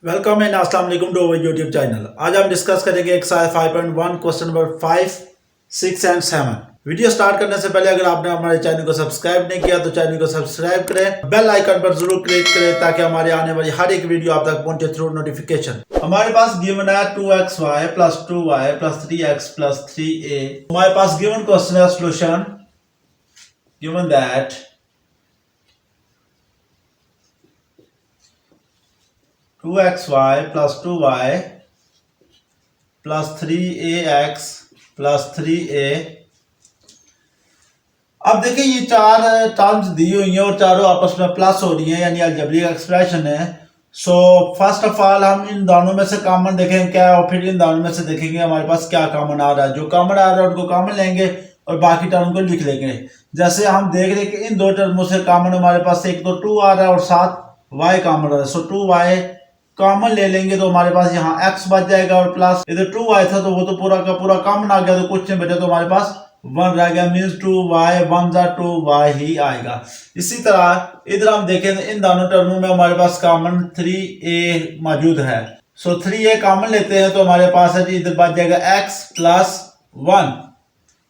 Welcome and अस्सलाम वालेकुम to our YouTube channel. आज हम डिस्कस करेंगे exercise 5.1 question number 5, 6 and 7। Video start करने से पहले अगर आपने हमारे चैनल को सब्सक्राइब नहीं किया तो चैनल को सब्सक्राइब करें, बेल आइकन पर जरूर क्लिक करें ताकि हमारे आने वाली हर एक वीडियो आप तक पहुंचे थ्रू नोटिफिकेशन। हमारे पास गिवन है 2xy plus 2y plus 3x plus 3a। हमारे पास गिवन क्वेश्चन है solution given that 2xy plus 2y plus 3ax plus 3a। अब देखिए ये चार टर्म्स दी हुई हैं और चारों आपस में प्लस हो रही हैं, यानी अलजेब्रिक एक्सप्रेशन है। सो फर्स्ट ऑफ ऑल हम इन दोनों में से कॉमन देखेंगे क्या है और फिर इन दोनों में से देखेंगे हमारे पास क्या कॉमन आ रहा है। जो कॉमन आ रहा है उनको कॉमन लेंगे और बाकी टर्म को लिख लेंगे। जैसे हम देख रहे हैं कि इन दो टर्मों से कॉमन हमारे पास एक तो 2 आ रहा है और साथ y कॉमन आ रहा है। सो 2y कॉमन ले लेंगे तो हमारे पास यहाँ x बच जाएगा और प्लस इधर 2y था तो वो तो पूरा का पूरा कॉमन आ गया, तो कुछ नहीं बचा तो हमारे पास 1 रह गया। मीन्स 2y 1 जा 2y ही आएगा। इसी तरह इधर हम देखें तो इन दोनों टर्मों में हमारे पास कॉमन 3a मौजूद है। सो 3a कॉमन लेते हैं तो हमारे पास है जी इधर बच जाएगा x प्लस 1।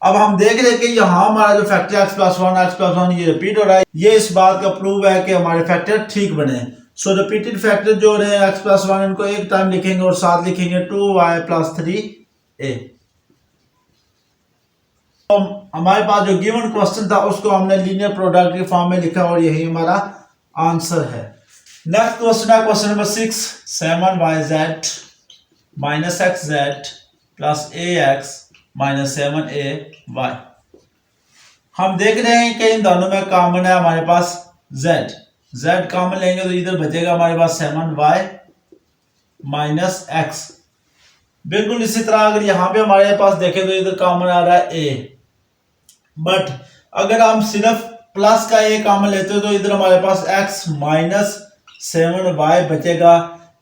अब हम देख रहे हैं कि यहाँ हमारा जो फैक्टर x प्लस 1 ये रिपीट हो रहा है। ये इस बात का प्रूव है कि हमारे फैक्टर ठीक बने। सो रिपीटेड फैक्टर जो हो रहे हैं x प्लस 1 इनको एक टाइम लिखेंगे और साथ लिखेंगे 2y प्लस 3a। तो हमारे पास जो गिवन क्वेश्चन था उसको हमने लीनियर प्रोडक्ट के फॉर्म में लिखा और यही हमारा आंसर है। नेक्स्ट क्वेश्चन है question number 6, 7yz minus xz plus ax minus 7ay। हम देख रहे हैं कि इन दोनों में कॉमन है हमारे पास z कॉमन लेंगे तो इधर बचेगा हमारे पास 7y माइनस x। बिल्कुल इसी तरह अगर यहाँ पे हमारे पास देखें तो इधर कॉमन आ रहा है a, बट अगर हम सिर्फ प्लस का a कॉमन लेते हो तो इधर हमारे पास x माइनस 7y बचेगा,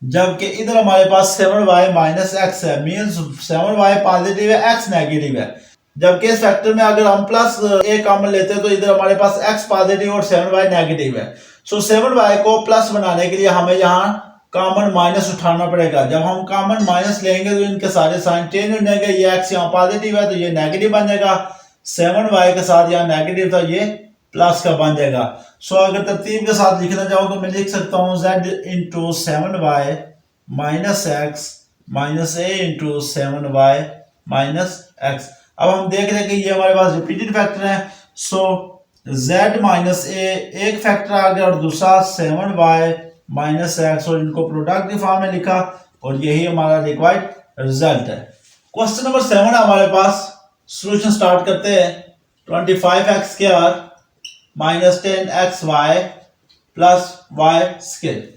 जबकि इधर हमारे पास 7y माइनस x है। मीन्स 7y पॉजिटिव है, x नेगेटिव है। जबकि इस फैक्टर में अगर हम प्लस a कॉमन लेते हैं तो इधर हमारे पास x पॉजिटिव और 7y नेगेटिव है। सो 7y को प्लस बनाने के लिए हमें यहाँ कॉमन माइनस उठाना पड़ेगा। जब हम कॉमन माइनस लेंगे तो इनके सारे साइन चेंज हो जाएंगे। ये x यहाँ पॉजिटिव है तो ये नेगेटिव बन जाएगा, 7y के साथ यहाँ नेगेटिव था ये प्लस का बन जाएगा। सो अगर तरतीब के साथ लिखना चाहो तो मैं लिख सकता हूँ z into 7y minus x minus a into 7y minus x। अब हम देख रहे हैं कि ये हमारे पास रिपीटेड फैक्टर है। सो z माइनस a एक फैक्टर आ गया और दूसरा 7y माइनस x, और इनको प्रोडक्ट के फॉर्म में लिखा और यही हमारा रिक्वायर्ड रिजल्ट है। क्वेश्चन नंबर 7 हमारे पास सॉल्यूशन स्टार्ट करते हैं। 25x square minus 10xy plus y square,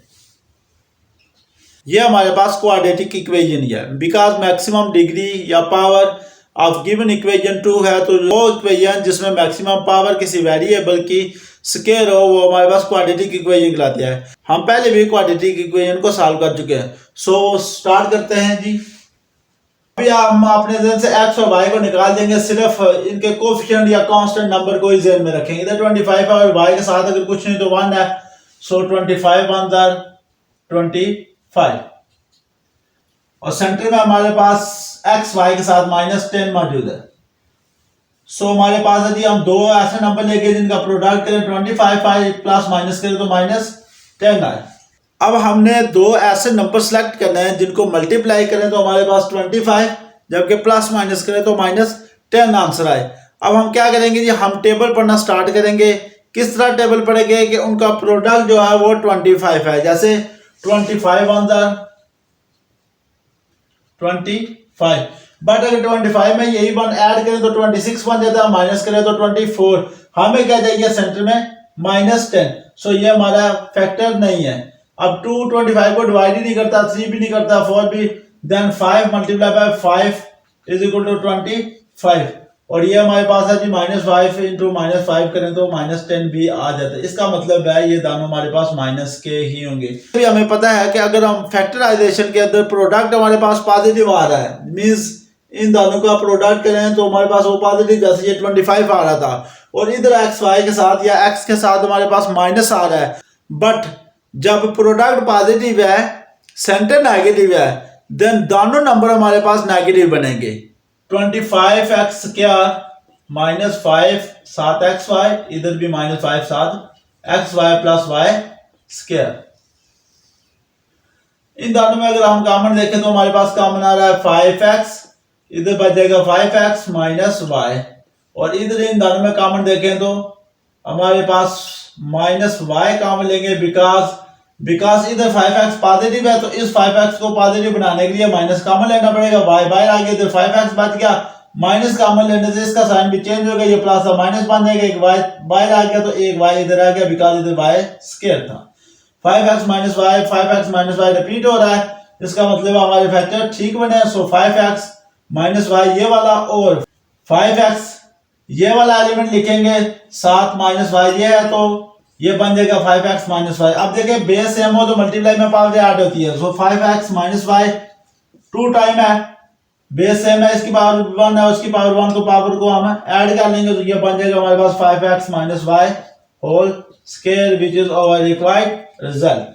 ये हमारे पास क्वाड्रेटिक इक्वेशन है। बिकॉज मैक्सिमम डिग्री या पावर ऑफ गिवन इक्वेशन 2 है तो वो इक्वेशन जिसमें मैक्सिमम पावर किसी वेरिएबल की स्क्वायर हो वो हमारे पास क्वाड्रेटिक इक्वेशन कहलाती है। हम पहले भी क्वाड्रेटिक इक्वेशन को सॉल्व कर चुके हैं। सो स्टार्ट करते हैं जी। अभी हम अपने जहन से x और y को निकाल देंगे, सिर्फ इनके कोफिशिएंट या कांस्टेंट नंबर को ही जहन में रखेंगे। इधर 25 है और y के साथ अगर कुछ नहीं तो 1 है। सो 25 1 25 और सेंटर में हमारे पास x y के साथ माइनस 10 मौजूद है। सो हमारे पास यदि हम दो ऐसे नंबर लेके जिनका प्रोडक्ट करें 25 प्लस माइनस करें तो माइनस 10 आए। अब हमने दो ऐसे नंबर सेलेक्ट करने हैं जिनको मल्टीप्लाई करें तो हमारे पास 25, जबकि प्लस माइनस करें तो माइनस 10 आंसर आए। अब हम क्या करेंगे जी, हम टेबल पढ़ना स्टार्ट करेंगे। किस तरह टेबल पढ़ेंगे कि उनका प्रोडक्ट जो है वो 25 है। जैसे 25 1 25, बट अगर 25 में यही वन ऐड करें तो 26 बन जाता है, माइनस करें तो 24। हमें क्या चाहिए सेंटर में माइनस 10। सो ये हमारा फैक्टर नहीं है। अब 2 25 को डिवाइड ही नहीं करता, 3 भी नहीं करता, 4 भी, then 5 multiply by 5 is equal to 25। और ये हमारे पास है जी -5 इंटू -5 करें तो -10 भी आ जाता है। इसका मतलब है ये दोनों हमारे पास माइनस के ही होंगे। अभी हमें पता है कि अगर हम फैक्टराइजेशन के अंदर प्रोडक्ट हमारे पास पॉजिटिव आ रहा है, मींस इन दोनों का प्रोडक्ट करें तो हमारे पास वो पॉजिटिव, जैसे ये 25 आ रहा था और इधर एक्स वाई के साथ या एक्स के साथ हमारे पास माइनस आ रहा है। बट जब प्रोडक्ट पॉजिटिव है सेंटर नेगेटिव है, देन दोनों नंबर हमारे पास नेगेटिव बनेंगे। 25x स्क्वायर माइनस 5 7xy, इधर भी minus 5 7xy plus y square. इन दोनों में अगर हम कॉमन देखें तो हमारे पास कॉमन आ रहा है 5x, इधर बचेगा 5x माइनस y, और इधर इन दोनों में कॉमन देखें तो हमारे पास माइनस y कॉमन लेंगे, बिकॉज इधर 5x पॉजिटिव है, तो इस 5x को पॉजिटिव बनाने के लिए माइनस कॉमन लेना पड़ेगा। y बाहर आ गया, इधर 5x बच गया, माइनस कॉमन लेने से इसका साइन भी चेंज हो गया, ये प्लस और माइनस बन जाएगा, एक y बाहर आ गया तो एक y इधर आ गया, बिकॉज इधर y स्क्वायर था। 5x minus y, 5x minus y repeat हो रहा है, इसका मतलब हमारे फैक्टर ठीक बने। सो 5x माइनस y ये वाला और 5x ये वाला एलिमेंट लिखेंगे, 7 माइनस y ये है, तो ये बन जाएगा 5x माइनस y। अब देखें बेस सेम हो तो मल्टीप्लाई में पावर ऐड होती है, सो 5x माइनस y 2 टाइम है, बेस सेम है, इसकी पावर 1 है, उसकी पावर 1, तो पावर को हम ऐड कर लेंगे, तो ये बन जाएगा हमारे पास 5x minus y whole square, which is our required result।